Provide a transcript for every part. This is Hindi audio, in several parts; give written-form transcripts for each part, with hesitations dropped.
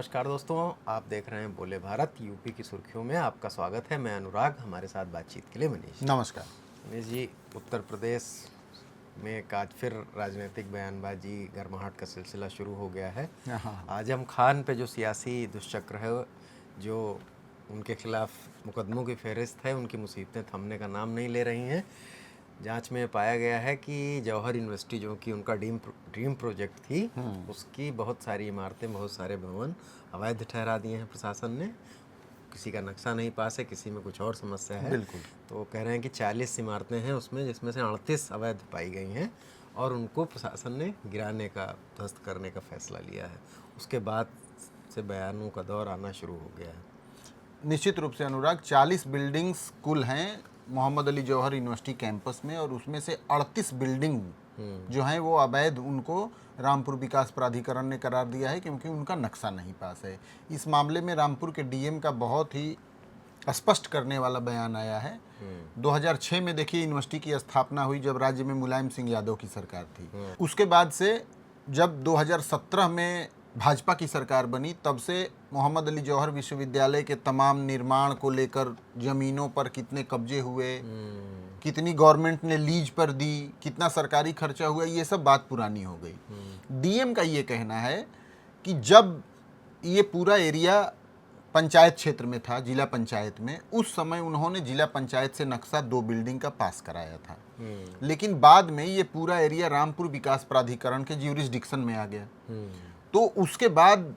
नमस्कार दोस्तों, आप देख रहे हैं बोले भारत। यूपी की सुर्खियों में आपका स्वागत है। मैं अनुराग, हमारे साथ बातचीत के लिए मनीष। नमस्कार मनीष जी, उत्तर प्रदेश में एक आज फिर राजनीतिक बयानबाजी गर्माहट का सिलसिला शुरू हो गया है। आजम खान पे जो सियासी दुष्चक्र है, जो उनके खिलाफ मुकदमों की फहरिस्त है, उनकी मुसीबतें थमने का नाम नहीं ले रही हैं। जांच में पाया गया है कि जौहर यूनिवर्सिटी, जो कि उनका ड्रीम प्रोजेक्ट थी, उसकी बहुत सारी इमारतें, बहुत सारे भवन अवैध ठहरा दिए हैं प्रशासन ने। किसी का नक्शा नहीं पास है, किसी में कुछ और समस्या है। बिल्कुल। तो कह रहे हैं कि 40 इमारतें हैं उसमें, जिसमें से 38 अवैध पाई गई हैं और उनको प्रशासन ने गिराने का, ध्वस्त करने का फैसला लिया है। उसके बाद से बयानों का दौर आना शुरू हो गया है। निश्चित रूप से अनुराग, 40 बिल्डिंग्स कुल हैं मोहम्मद अली जौहर यूनिवर्सिटी कैंपस में, और उसमें से 38 बिल्डिंग जो हैं वो अवैध उनको रामपुर विकास प्राधिकरण ने करार दिया है, क्योंकि उनका नक्शा नहीं पास है। इस मामले में रामपुर के डीएम का बहुत ही स्पष्ट करने वाला बयान आया है। 2006 में देखिए यूनिवर्सिटी की स्थापना हुई, जब राज्य में मुलायम सिंह यादव की सरकार थी। उसके बाद से जब 2017 में भाजपा की सरकार बनी, तब से मोहम्मद अली जौहर विश्वविद्यालय के तमाम निर्माण को लेकर ज़मीनों पर कितने कब्जे हुए, कितनी गवर्नमेंट ने लीज पर दी, कितना सरकारी खर्चा हुआ, ये सब बात पुरानी हो गई। डीएम का ये कहना है कि जब ये पूरा एरिया पंचायत क्षेत्र में था, जिला पंचायत में, उस समय उन्होंने जिला पंचायत से नक्शा 2 बिल्डिंग का पास कराया था। लेकिन बाद में ये पूरा एरिया रामपुर विकास प्राधिकरण के ज्यूरिसडिक्शन में आ गया। तो उसके बाद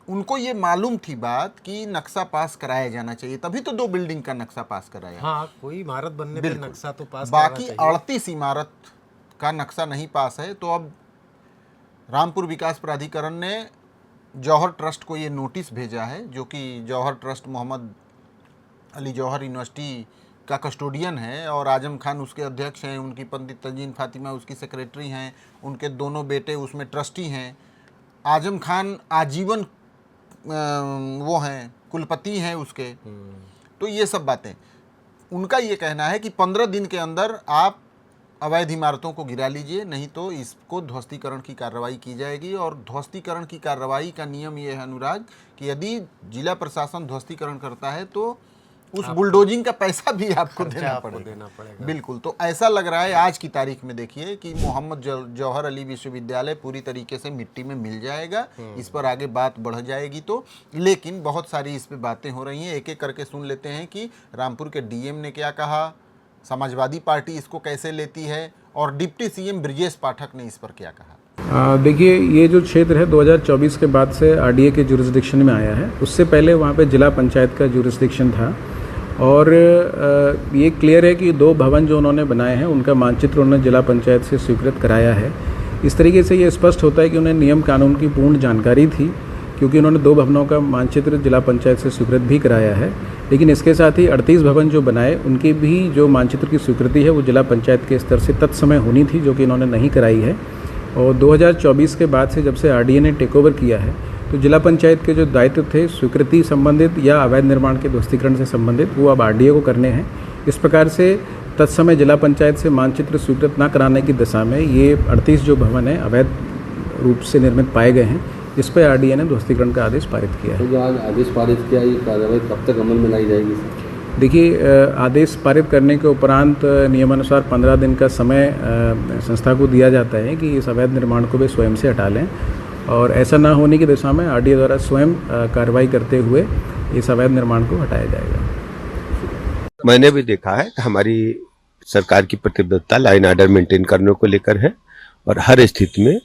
उनको ये मालूम थी बात कि नक्शा पास कराया जाना चाहिए, तभी तो 2 बिल्डिंग का नक्शा पास कराया। हाँ, कोई इमारत बनने पे नक्शा तो पास बाकी 38 इमारत का नक्शा नहीं पास है। तो अब रामपुर विकास प्राधिकरण ने जौहर ट्रस्ट को ये नोटिस भेजा है, जो कि जौहर ट्रस्ट मोहम्मद अली जौहर यूनिवर्सिटी का कस्टोडियन है, और आजम खान उसके अध्यक्ष हैं, उनकी पत्नी तंजीन फातिमा उसकी सेक्रेटरी हैं, उनके दोनों बेटे उसमें ट्रस्टी हैं। आजम खान आजीवन वो हैं, कुलपति हैं उसके। तो ये सब बातें, उनका ये कहना है कि 15 दिन के अंदर आप अवैध इमारतों को गिरा लीजिए, नहीं तो इसको ध्वस्तीकरण की कार्रवाई की जाएगी। और ध्वस्तीकरण की कार्रवाई का नियम ये है अनुराग, कि यदि जिला प्रशासन ध्वस्तीकरण करता है तो उस बुलडोजिंग का पैसा भी आपको देना पड़ेगा। बिल्कुल। तो ऐसा लग रहा है आज की तारीख में देखिए कि मोहम्मद जौहर अली विश्वविद्यालय पूरी तरीके से मिट्टी में मिल जाएगा। इस पर आगे बात बढ़ जाएगी तो, लेकिन बहुत सारी इस पे बातें हो रही हैं। एक एक करके सुन लेते हैं कि रामपुर के डीएम ने क्या कहा, समाजवादी पार्टी इसको कैसे लेती है, और डिप्टी सीएम ब्रजेश पाठक ने इस पर क्या कहा। देखिए, ये जो क्षेत्र है 2024 के बाद से आरडीए के जुरिस्डिक्शन में आया है। उससे पहले वहाँ पे जिला पंचायत का जुरिस्डिक्शन था, और ये क्लियर है कि 2 भवन जो उन्होंने बनाए हैं उनका मानचित्र उन्होंने जिला पंचायत से स्वीकृत कराया है। इस तरीके से ये स्पष्ट होता है कि उन्हें नियम कानून की पूर्ण जानकारी थी, क्योंकि उन्होंने 2 भवनों का मानचित्र जिला पंचायत से स्वीकृत भी कराया है। लेकिन इसके साथ ही 38 भवन जो बनाए, उनकी भी जो मानचित्र की स्वीकृति है वो जिला पंचायत के स्तर से तत्समय होनी थी, जो कि इन्होंने नहीं कराई है। और 2024 के बाद से, जब से आरडीए ने टेक ओवर किया है, तो जिला पंचायत के जो दायित्व थे स्वीकृति संबंधित या अवैध निर्माण के ध्वस्तीकरण से संबंधित, वो अब आरडीए को करने हैं। इस प्रकार से तत्समय जिला पंचायत से मानचित्र स्वीकृत न कराने की दिशा में ये 38 जो भवन है अवैध रूप से निर्मित पाए गए हैं, जिस पर आरडीए ने ध्वस्तीकरण का आदेश पारित किया है। तो जो आज आदेश पारित किया, ये कार्रवाई कब तक अमल में लाई जाएगी? देखिए, आदेश पारित करने के उपरांत नियमानुसार 15 दिन का समय संस्था को दिया जाता है कि इस अवैध निर्माण को वे स्वयं से हटा लें, और ऐसा ना होने की दिशा में आरडीए द्वारा स्वयं कार्रवाई करते हुए इस अवैध निर्माण को हटाया जाएगा। मैंने भी देखा है कि हमारी सरकार की प्रतिबद्धता लाइन ऑर्डर मेंटेन करने को लेकर है, और हर स्थिति में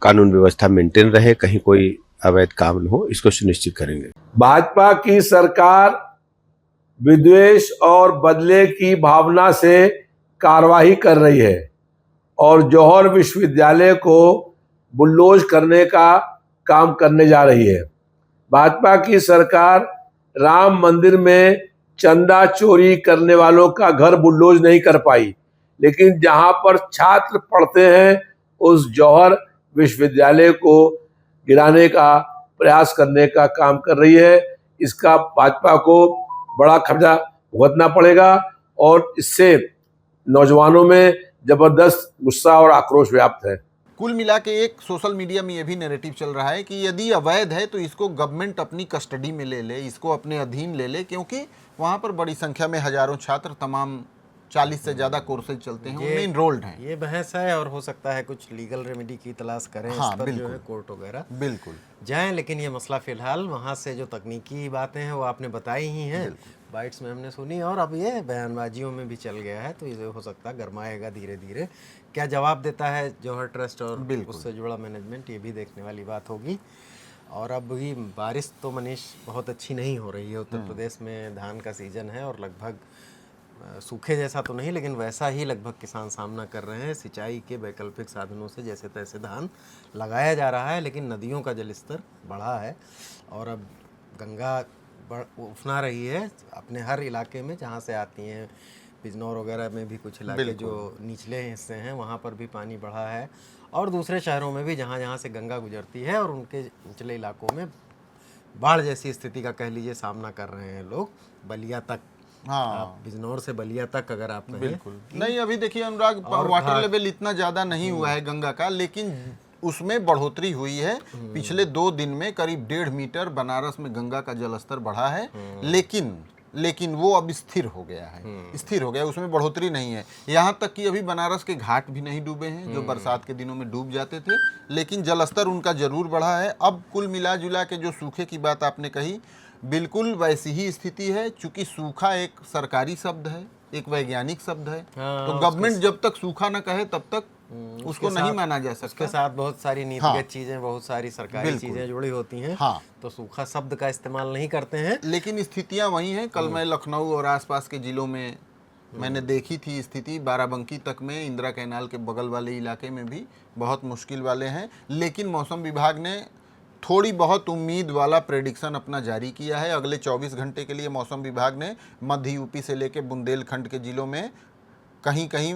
कानून व्यवस्था मेंटेन रहे, कहीं कोई अवैध काम न हो, इसको सुनिश्चित करेंगे। भाजपा की सरकार विद्वेष और बदले की भावना से कार्रवाई कर रही है, और जौहर विश्वविद्यालय को बुलडोज करने का काम करने जा रही है। भाजपा की सरकार राम मंदिर में चंदा चोरी करने वालों का घर बुलडोज नहीं कर पाई, लेकिन जहां पर छात्र पढ़ते हैं उस जौहर विश्वविद्यालय को गिराने का प्रयास करने का काम कर रही है। इसका भाजपा को बड़ा खर्चा भुगतना पड़ेगा, और इससे नौजवानों में जबरदस्त गुस्सा और आक्रोश व्याप्त है। कुल मिला के एक सोशल मीडिया में ये भी नैरेटिव चल रहा है कि यदि अवैध है तो इसको गवर्नमेंट अपनी कस्टडी में ले ले, इसको अपने अधीन ले ले, क्योंकि वहाँ पर बड़ी संख्या में हजारों छात्र तमाम 40 से ज़्यादा कोर्सेज चलते हैं, उनमें इनरोल्ड हैं। ये बहस है और हो सकता है कुछ लीगल रेमेडी की तलाश करें हाँ, इस पर, जो बिल्कुल। है कोर्ट वगैरह बिल्कुल जाएं। लेकिन ये मसला फिलहाल वहाँ से जो तकनीकी बातें हैं वो आपने बताई ही हैं, बाइट्स में हमने सुनी, और अब ये बयानबाजियों में भी चल गया है, तो ये हो सकता है गरमाएगा धीरे धीरे। क्या जवाब देता है जौहर ट्रस्ट और उससे जुड़ा मैनेजमेंट, ये भी देखने वाली बात होगी। और अब भी बारिश तो मनीष बहुत अच्छी नहीं हो रही है उत्तर प्रदेश में, धान का सीज़न है और लगभग सूखे जैसा तो नहीं लेकिन वैसा ही लगभग किसान सामना कर रहे हैं। सिंचाई के वैकल्पिक साधनों से जैसे तैसे धान लगाया जा रहा है, लेकिन नदियों का जलस्तर बढ़ा है और अब गंगा उफना रही है अपने हर इलाके में जहाँ से आती हैं। बिजनौर वगैरह में भी कुछ इलाके जो निचले हिस्से हैं वहाँ पर भी पानी बढ़ा है, और दूसरे शहरों में भी जहाँ जहाँ से गंगा गुजरती है, और उनके निचले इलाकों में बाढ़ जैसी स्थिति का कह लीजिए सामना कर रहे हैं लोग। बलिया तक, हाँ, बिजनौर से बलिया तक अगर आप कहें, बिल्कुल नहीं। अभी देखिए अनुराग, वाटर लेवल इतना ज़्यादा नहीं हुआ है गंगा का, लेकिन उसमें बढ़ोतरी हुई है। पिछले 2 दिन में करीब 1.5 मीटर बनारस में गंगा का जलस्तर बढ़ा है, लेकिन वो अब स्थिर हो गया है, स्थिर हो गया है, उसमें बढ़ोतरी नहीं है। यहाँ तक कि अभी बनारस के घाट भी नहीं डूबे हैं, जो बरसात के दिनों में डूब जाते थे, लेकिन जलस्तर उनका जरूर बढ़ा है। अब कुल मिला जुला के जो सूखे की बात आपने कही, बिल्कुल वैसी ही स्थिति है। चूंकि सूखा एक सरकारी शब्द है, एक वैज्ञानिक शब्द है, तो गवर्नमेंट जब तक सूखा न कहे तब तक उसको नहीं माना जा सकता। उसके साथ बहुत सारी नीतिगत चीजें, बहुत सारी सरकारी चीजें जुड़ी होती हैं, हाँ, तो सूखा शब्द का इस्तेमाल नहीं करते हैं। लेकिन स्थितियां वही हैं। कल मैं लखनऊ और आसपास के जिलों में मैंने देखी थी स्थिति, बाराबंकी तक में, इंदिरा कैनाल के बगल वाले इलाके में भी बहुत मुश्किल वाले हैं। लेकिन मौसम विभाग ने थोड़ी बहुत उम्मीद वाला प्रेडिक्शन अपना जारी किया है। अगले 24 घंटे के लिए मौसम विभाग ने मध्य यूपी से लेकर बुंदेलखंड के जिलों में कहीं कहीं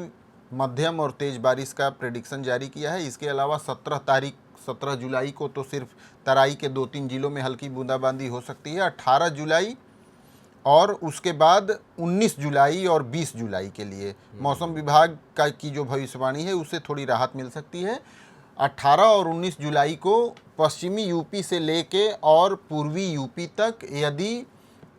मध्यम और तेज बारिश का प्रेडिक्शन जारी किया है। इसके अलावा 17 जुलाई को तो सिर्फ तराई के 2-3 जिलों में हल्की बूंदाबांदी हो सकती है। 18 जुलाई और उसके बाद 19 जुलाई और 20 जुलाई के लिए मौसम विभाग की जो भविष्यवाणी है उससे थोड़ी राहत मिल सकती है। 18 और 19 जुलाई को पश्चिमी यूपी से लेके और पूर्वी यूपी तक, यदि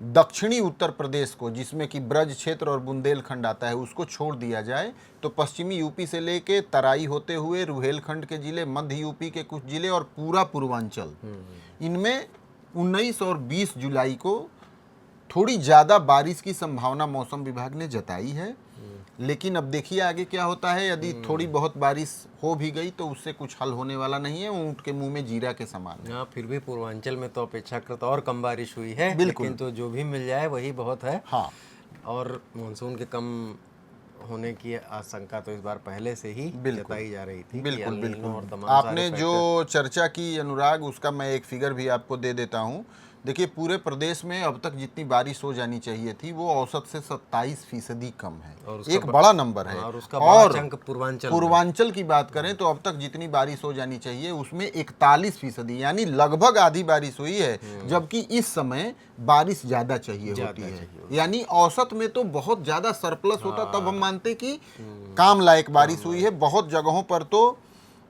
दक्षिणी उत्तर प्रदेश को, जिसमें कि ब्रज क्षेत्र और बुंदेलखंड आता है, उसको छोड़ दिया जाए, तो पश्चिमी यूपी से लेके तराई होते हुए रुहेलखंड के ज़िले, मध्य यूपी के कुछ ज़िले और पूरा पूर्वांचल, इनमें 19 और 20 जुलाई को थोड़ी ज़्यादा बारिश की संभावना मौसम विभाग ने जताई है। लेकिन अब देखिए आगे क्या होता है। यदि थोड़ी बहुत बारिश हो भी गई तो उससे कुछ हल होने वाला नहीं है, ऊँट के मुंह में जीरा के समान है। हाँ, फिर भी पूर्वांचल में तो अपेक्षाकृत और कम बारिश हुई है, बिल्कुल। लेकिन तो जो भी मिल जाए वही बहुत है। हाँ, और मानसून के कम होने की आशंका तो इस बार पहले से ही जताई जा रही थी। बिल्कुल कि बिल्कुल। और तमाम आपने सारे जो चर्चा की अनुराग, उसका मैं एक फिगर भी आपको दे देता हूँ। देखिए, पूरे प्रदेश में अब तक जितनी बारिश हो जानी चाहिए थी वो औसत से 27% कम है, एक बड़ा नंबर है। और उसका बड़ा चंक पूर्वांचल की बात करें तो अब तक जितनी बारिश हो जानी चाहिए उसमें 41%, यानी लगभग आधी बारिश हुई है, जबकि इस समय बारिश ज़्यादा चाहिए होती है। यानी औसत में तो बहुत ज़्यादा सरप्लस होता, तब हम मानते कि काम लायक बारिश हुई है। बहुत जगहों पर तो,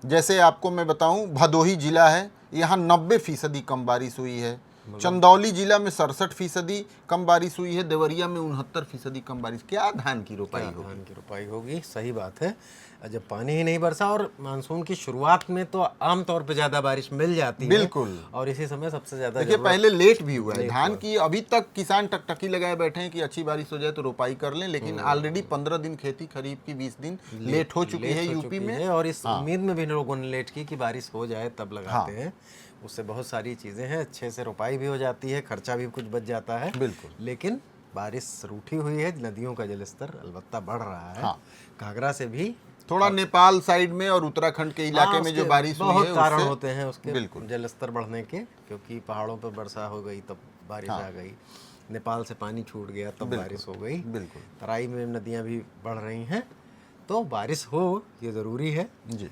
जैसे आपको मैं बताऊं, भदोही जिला है, यहाँ 90% कम बारिश हुई है। चंदौली जिला में 67% कम बारिश हुई है। देवरिया में 69% कम बारिश। क्या धान की रोपाई होगी? सही बात है। जब पानी ही नहीं बरसा, और मानसून की शुरुआत में तो आमतौर पे ज्यादा बारिश मिल जाती है, बिल्कुल, और इसी समय सबसे ज्यादा देखिए पहले लेट भी हुआ है धान की। अभी तक किसान टकटकी लगाए बैठे हैं कि अच्छी बारिश हो जाए तो रोपाई कर लें, लेकिन ऑलरेडी 15 दिन खेती खरीफ की 20 दिन लेट हो चुकी है यूपी में। और इस उम्मीद में भी लोगों ने लेट की कि बारिश हो जाए तब लगाते हैं। उससे बहुत सारी चीज़ें हैं, अच्छे से रोपाई भी हो जाती है, खर्चा भी कुछ बच जाता है। बिल्कुल, लेकिन बारिश रूठी हुई है, नदियों का जलस्तर अलबत्ता बढ़ रहा है। घाघरा से भी थोड़ा नेपाल साइड में और उत्तराखंड के इलाके में जो बारिश हुई है, बहुत कारण होते हैं उसके बिल्कुल जलस्तर बढ़ने के, क्योंकि पहाड़ों पर वर्षा हो गई तब बारिश आ गई, नेपाल से पानी छूट गया तब बारिश हो गई। बिल्कुल, तराई में नदियाँ भी बढ़ रही हैं, तो बारिश हो ये ज़रूरी है जी।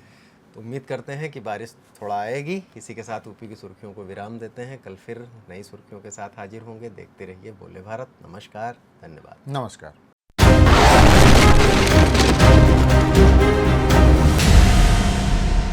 तो उम्मीद करते हैं कि बारिश थोड़ा आएगी। इसी के साथ यूपी की सुर्खियों को विराम देते हैं। कल फिर नई सुर्खियों के साथ हाजिर होंगे। देखते रहिए बोले भारत। नमस्कार, धन्यवाद। नमस्कार।